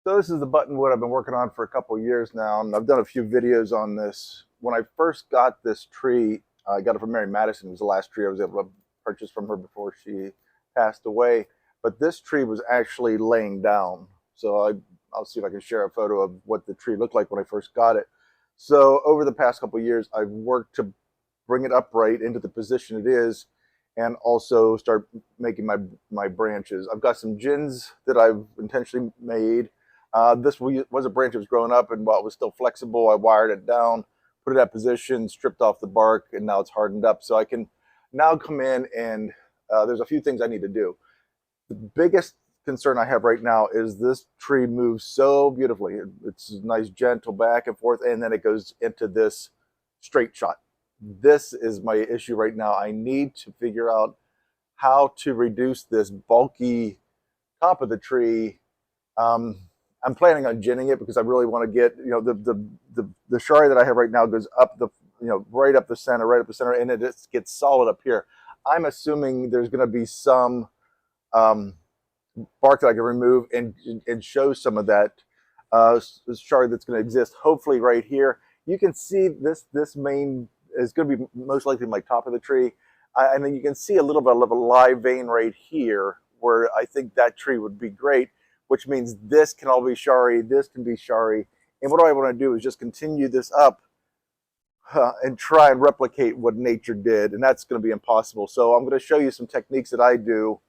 So this is the buttonwood I've been working on for a couple of years now, and I've done a few videos on this. When I first got this tree, I got it from Mary Madison. It was the last tree I was able to purchase from her before she passed away. But this tree was actually laying down. I'll see if I can share a photo of what the tree looked like when I first got it. So over the past couple of years, I've worked to bring it upright into the position it is, and also start making my branches. I've got some gins that I've intentionally made. This was a branch that was growing up, and while it was still flexible, I wired it down, put it at position, stripped off the bark, and now it's hardened up. So I can now come in and there's a few things I need to do. The biggest concern I have right now is this tree moves so beautifully. It's a nice gentle back and forth, and then it goes into this straight shot. This is my issue right now. I need to figure out how to reduce this bulky top of the tree. I'm planning on ginning it because I really want to get, the shari that I have right now goes up right up the center, and it just gets solid up here. I'm assuming there's going to be some bark that I can remove and show some of that shari that's going to exist. Hopefully, right here, you can see this main is going to be most likely my top of the tree, and then you can see a little bit of a live vein right here where I think that tree would be great, which means this can all be shari, this can be shari. And what I want to do is just continue this up and try and replicate what nature did. And that's going to be impossible. So I'm going to show you some techniques that I do.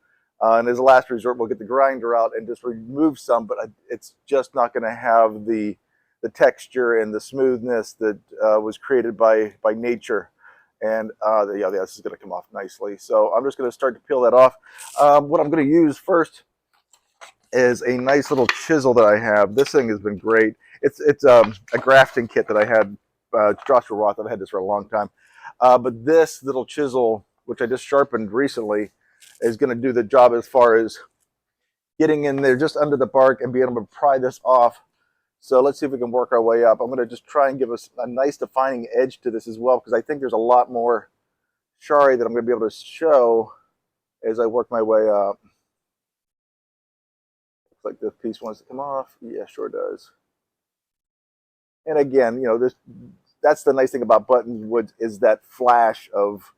And as a last resort, we'll get the grinder out and just remove some, but it's just not going to have the texture and the smoothness that was created by nature. And yeah, this is going to come off nicely. So I'm just going to start to peel that off. What I'm going to use first is a nice little chisel that I have. This thing has been great. It's a grafting kit that I had. Joshua Roth, I've had this for a long time. But this little chisel, which I just sharpened recently, is going to do the job as far as getting in there just under the bark and being able to pry this off. So let's see if we can work our way up. I'm going to just try and give us a nice defining edge to this as well, because I think there's a lot more shari that I'm going to be able to show as I work my way up. Looks like this piece wants to come off. Yeah, sure does. And again, that's the nice thing about buttonwood is that flash of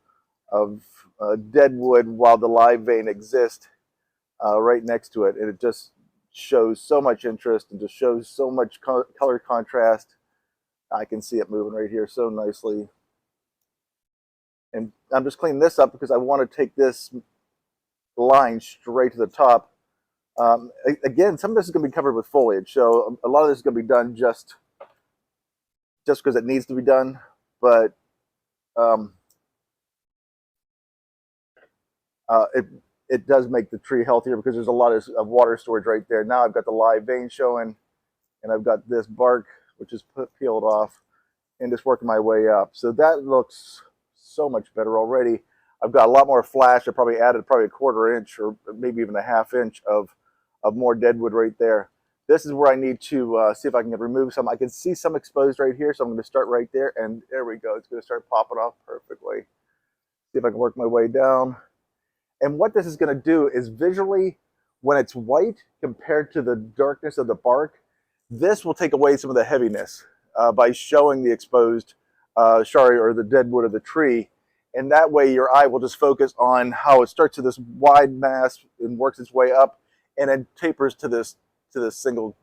deadwood while the live vein exists right next to it, and it just shows so much interest and just shows so much color contrast. I can see it moving right here so nicely. And I'm just cleaning this up because I want to take this line straight to the top. Again, some of this is going to be covered with foliage, so a lot of this is going to be done just because it needs to be done. But it does make the tree healthier because there's a lot of water storage right there. Now I've got the live vein showing, and I've got this bark which is peeled off, and just working my way up. So that looks so much better already. I've got a lot more flash. I probably added a quarter inch or maybe even a half inch of more deadwood right there. This is where I need to see if I can remove some. I can see some exposed right here, so I'm going to start right there, and there we go. It's going to start popping off perfectly. See if I can work my way down. And what this is going to do is visually, when it's white compared to the darkness of the bark, this will take away some of the heaviness by showing the exposed shari or the deadwood of the tree. And that way your eye will just focus on how it starts to this wide mass and works its way up and then tapers to this single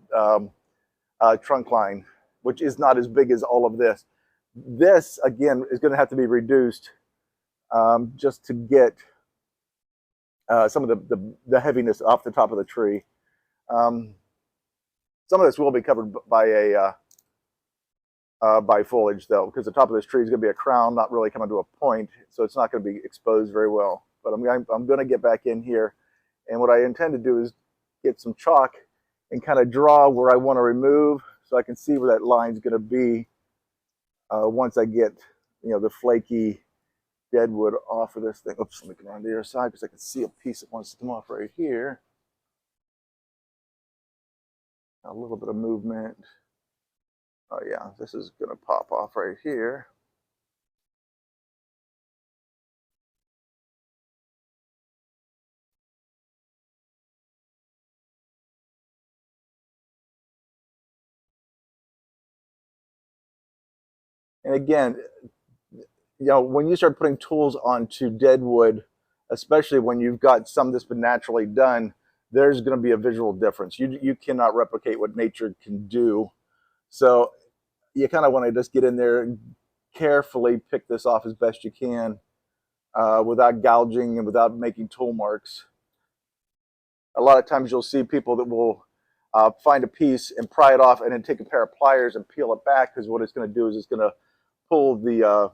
trunk line, which is not as big as all of this. This, again, is going to have to be reduced just to get some of the heaviness off the top of the tree. Some of this will be covered by by foliage, though, because the top of this tree is going to be a crown, not really coming to a point, so it's not going to be exposed very well. But I'm going to get back in here, and what I intend to do is get some chalk and kind of draw where I want to remove, so I can see where that line's going to be once I get the flaky deadwood off of this thing. Oops, let me come around the other side because I can see a piece that wants to come off right here. A little bit of movement. Oh yeah, this is going to pop off right here. And again, when you start putting tools onto deadwood, especially when you've got some that's been naturally done, there's going to be a visual difference. You cannot replicate what nature can do. So you kind of want to just get in there and carefully pick this off as best you can, without gouging and without making tool marks. A lot of times you'll see people that will find a piece and pry it off and then take a pair of pliers and peel it back, because what it's going to do is it's going to pull the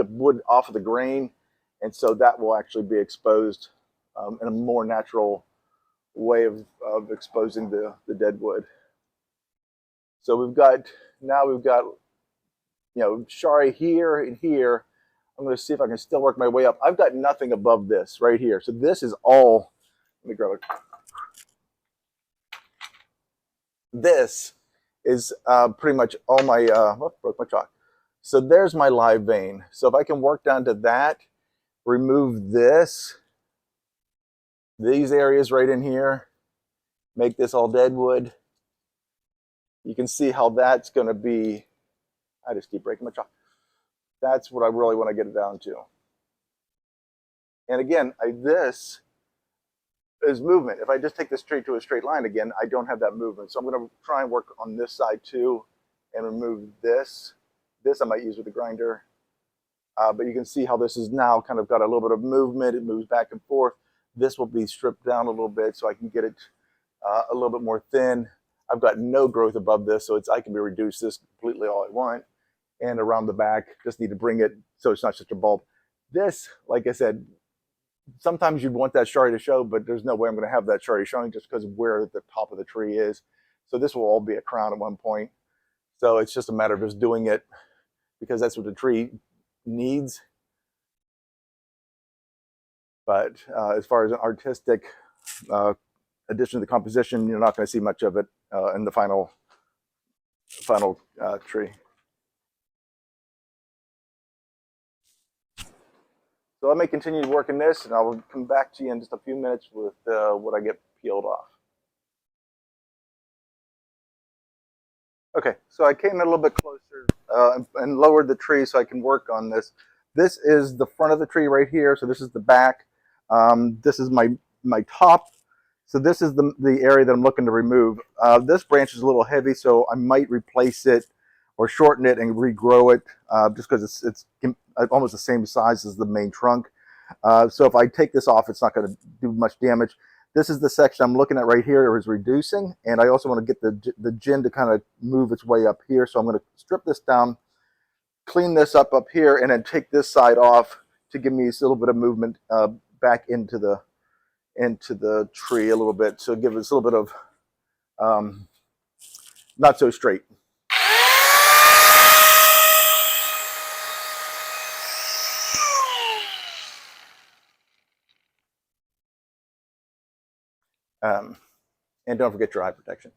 wood off of the grain, and so that will actually be exposed in a more natural way of exposing the dead wood. So we've got shari here and here. I'm going to see if I can still work my way up. I've got nothing above this right here. So this is all, let me grab it. This is pretty much all my, broke my chalk. So there's my live vein. So if I can work down to that, remove these areas right in here, make this all dead wood, you can see how that's going to be. I just keep breaking my chalk. That's what I really want to get it down to. And again, this is movement. If I just take this tree to a straight line again, I don't have that movement. So I'm going to try and work on this side too and remove this. This I might use with the grinder. But you can see how this is now kind of got a little bit of movement. It moves back and forth. This will be stripped down a little bit so I can get it a little bit more thin. I've got no growth above this, so I can reduce this completely all I want. And around the back, just need to bring it so it's not just a bulb. This, like I said, sometimes you'd want that shari to show, but there's no way I'm going to have that shari showing just because of where the top of the tree is. So this will all be a crown at one point. So it's just a matter of just doing it because that's what the tree needs. But as far as an artistic addition to the composition, you're not going to see much of it in the final tree. So let me continue working this, and I'll come back to you in just a few minutes with what I get peeled off. Okay, so I came in a little bit closer and lowered the tree so I can work on this. This is the front of the tree right here, so this is the back. This is my top. So this is the area that I'm looking to remove. This branch is a little heavy, so I might replace it or shorten it and regrow it just because it's almost the same size as the main trunk. So if I take this off, it's not going to do much damage. This is the section I'm looking at right here is reducing, and I also want to get the gin to kind of move its way up here. So I'm going to strip this down, clean this up here, and then take this side off to give me a little bit of movement back into the tree a little bit. So give us a little bit of not so straight. And don't forget your eye protection.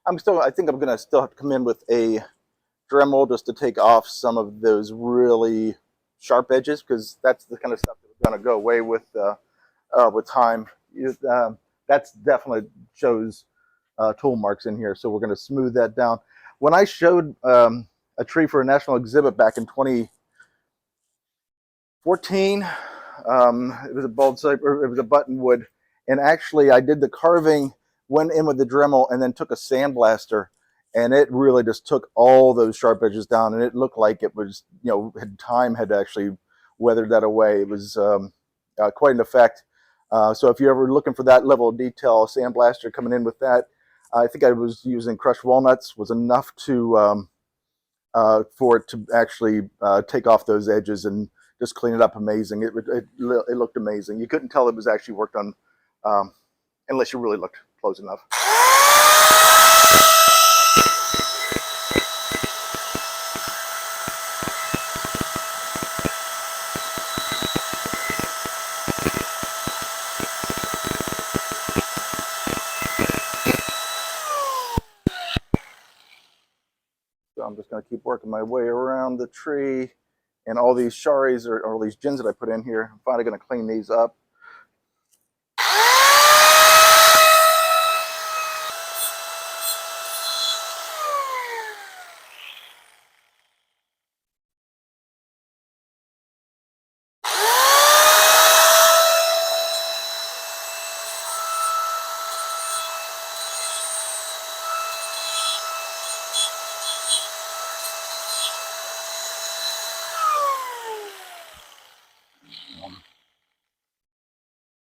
I think I'm gonna still have to come in with a Dremel just to take off some of those really sharp edges, because that's the kind of stuff that's gonna go away with time. That's definitely shows tool marks in here, so we're gonna smooth that down. When I showed a tree for a national exhibit back in 2014, it was a bonsai, or it was a buttonwood, and actually I did the carving, went in with the Dremel, and then took a sandblaster, and it really just took all those sharp edges down, and it looked like it was, time had actually weathered that away. It was quite an effect. So if you're ever looking for that level of detail, sandblaster coming in with that, I think I was using crushed walnuts was enough to for it to actually take off those edges and just clean it up amazing. It looked amazing. You couldn't tell it was actually worked on unless you really looked close enough. So I'm just going to keep working my way around the tree, and all these sharis or all these gins that I put in here, I'm finally going to clean these up.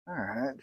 All right.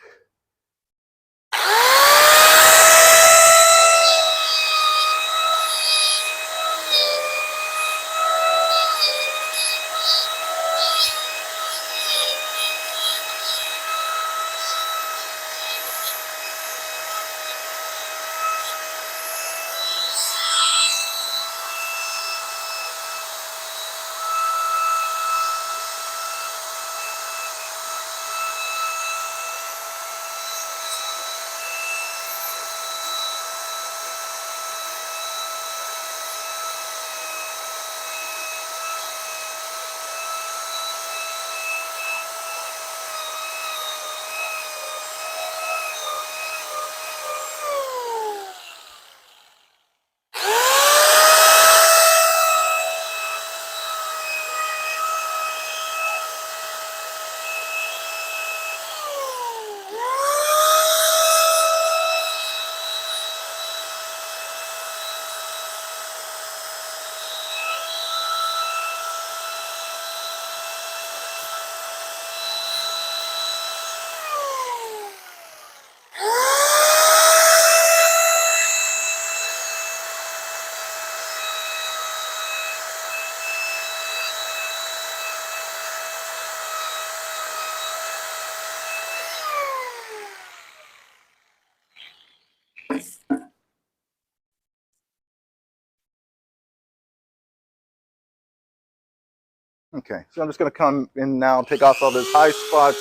Okay, so I'm just going to come in now, take off all those high spots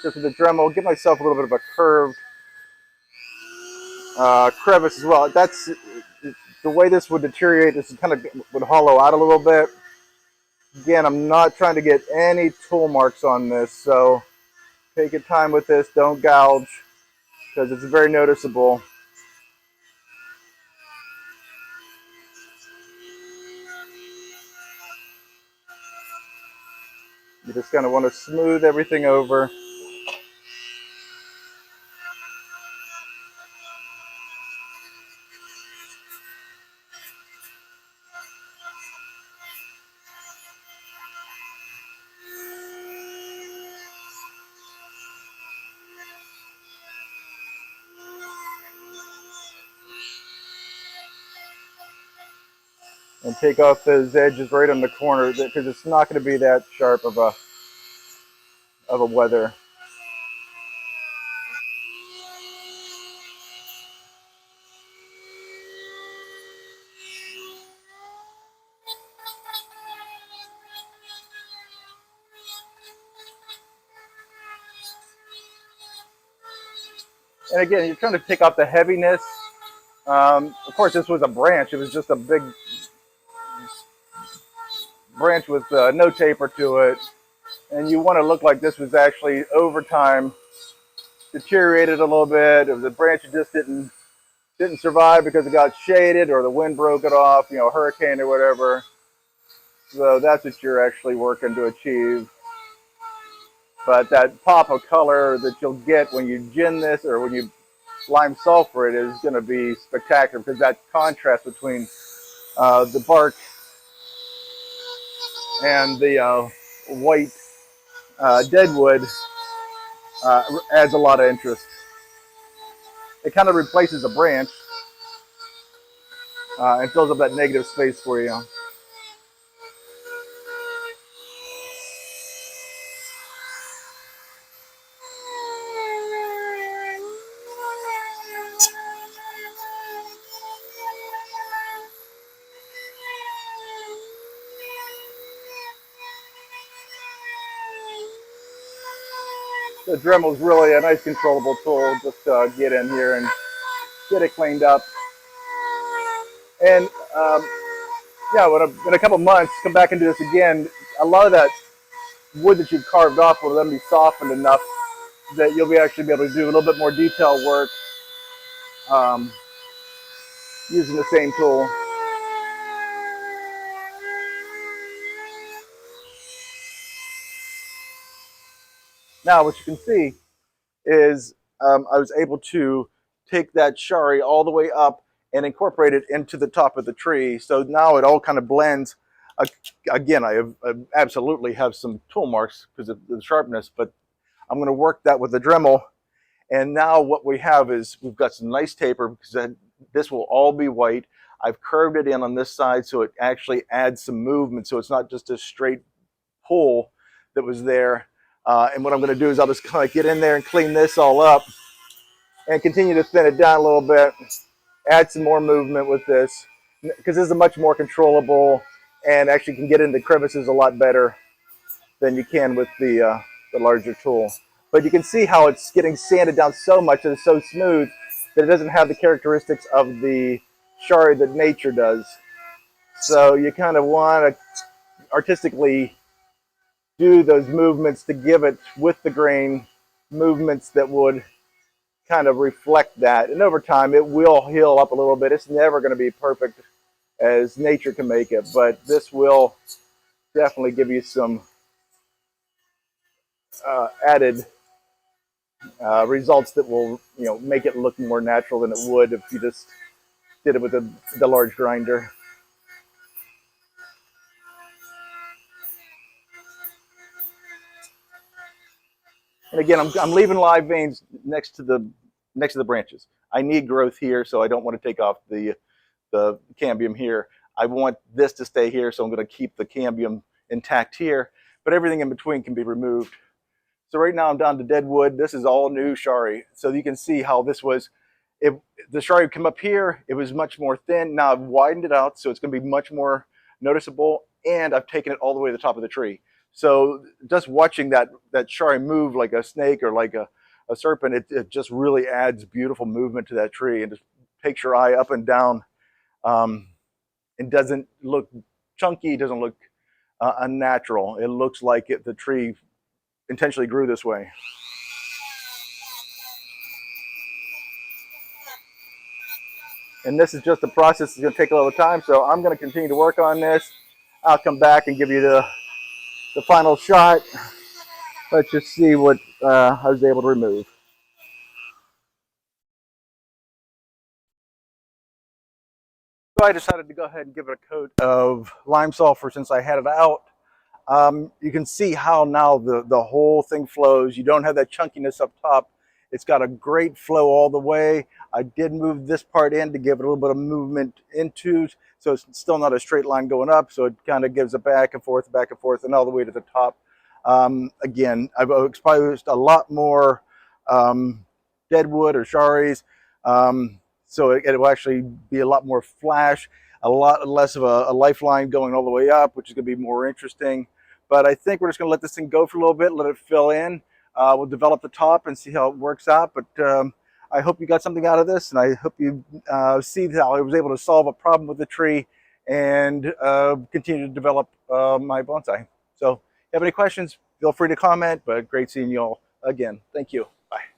just with the Dremel, give myself a little bit of a curved crevice as well. That's the way this would deteriorate. This kind of would hollow out a little bit. Again, I'm not trying to get any tool marks on this, so take your time with this. Don't gouge, because it's very noticeable. You just kind of want to smooth everything over. And take off those edges right on the corner, because it's not going to be that sharp of a weather. And again, you're trying to take off the heaviness Of course, this was a branch. It was just a big branch with no taper to it. And you want to look like this was actually over time deteriorated a little bit. If the branch just didn't survive because it got shaded or the wind broke it off, you know, a hurricane or whatever. So that's what you're actually working to achieve. But that pop of color that you'll get when you gin this or when you lime sulfur it is going to be spectacular, because that contrast between the bark and the white deadwood adds a lot of interest. It kind of replaces a branch and fills up that negative space for you. The Dremel is really a nice controllable tool. Just get in here and get it cleaned up. And yeah, in a couple months, come back and do this again. A lot of that wood that you've carved off will then be softened enough that you'll actually be able to do a little bit more detail work using the same tool. Now, what you can see is I was able to take that shari all the way up and incorporate it into the top of the tree. So now it all kind of blends. Again, I absolutely have some tool marks because of the sharpness, but I'm going to work that with the Dremel. And now what we have is we've got some nice taper, because this will all be white. I've curved it in on this side so it actually adds some movement, so it's not just a straight pull that was there. And what I'm going to do is I'll just kind of get in there and clean this all up and continue to thin it down a little bit, add some more movement with this, because this is much more controllable and actually can get into crevices a lot better than you can with the larger tool. But you can see how it's getting sanded down so much that it's so smooth that it doesn't have the characteristics of the shari that nature does. So you kind of want to artistically do those movements to give it, with the grain, movements that would kind of reflect that. And over time, it will heal up a little bit. It's never going to be perfect as nature can make it, but this will definitely give you some added results that will, you know, make it look more natural than it would if you just did it with the large grinder. And again, I'm leaving live veins next to the branches. I need growth here, so I don't want to take off the cambium here. I want this to stay here, so I'm going to keep the cambium intact here, but everything in between can be removed. So right now I'm down to deadwood. This is all new shari. So you can see how this was, if the shari would come up here, it was much more thin. Now I've widened it out, so it's going to be much more noticeable, and I've taken it all the way to the top of the tree. So just watching that shari move like a snake or like a serpent, it just really adds beautiful movement to that tree and just takes your eye up and down. It doesn't look chunky, it doesn't look unnatural. It looks like the tree intentionally grew this way. And this is just a process that's going to take a little time, so I'm going to continue to work on this. I'll come back and give you the final shot. Let's just see what I was able to remove. So I decided to go ahead and give it a coat of lime sulfur since I had it out. You can see how now the whole thing flows. You don't have that chunkiness up top. It's got a great flow all the way. I did move this part in to give it a little bit of movement into, so it's still not a straight line going up, so it kind of gives it back and forth, and all the way to the top. Again, I've exposed a lot more deadwood or sharis, so it will actually be a lot more flash, a lot less of a lifeline going all the way up, which is going to be more interesting. But I think we're just going to let this thing go for a little bit, let it fill in. We'll develop the top and see how it works out. But I hope you got something out of this, and I hope you see how I was able to solve a problem with the tree and continue to develop my bonsai. So if you have any questions, feel free to comment, but great seeing you all again. Thank you. Bye.